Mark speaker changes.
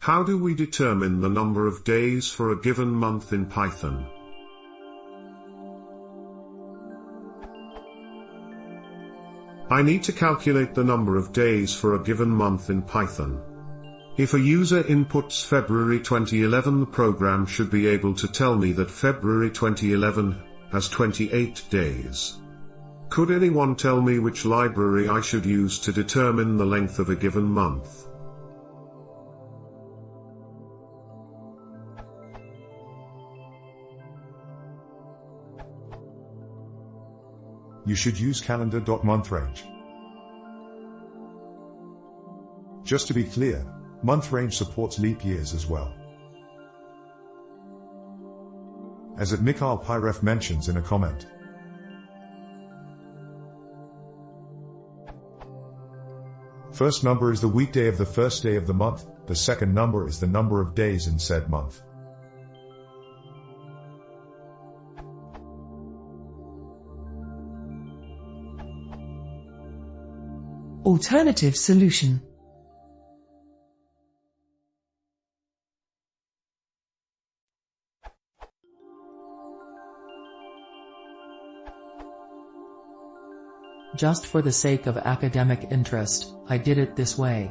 Speaker 1: How do we determine the number of days for a given month in Python? I need to calculate the number of days for a given month in Python. If a user inputs February 2011, the program should be able to tell me that February 2011 has 28 days. Could anyone tell me which library I should use to determine the length of a given month?
Speaker 2: You should use calendar.monthRange. Just to be clear, monthRange supports leap years as well. As it Mikhail Pyref mentions in a comment. First number is the weekday of the first day of the month, the second number is the number of days in said month.
Speaker 3: Alternative solution. Just for the sake of academic interest, I did it this way.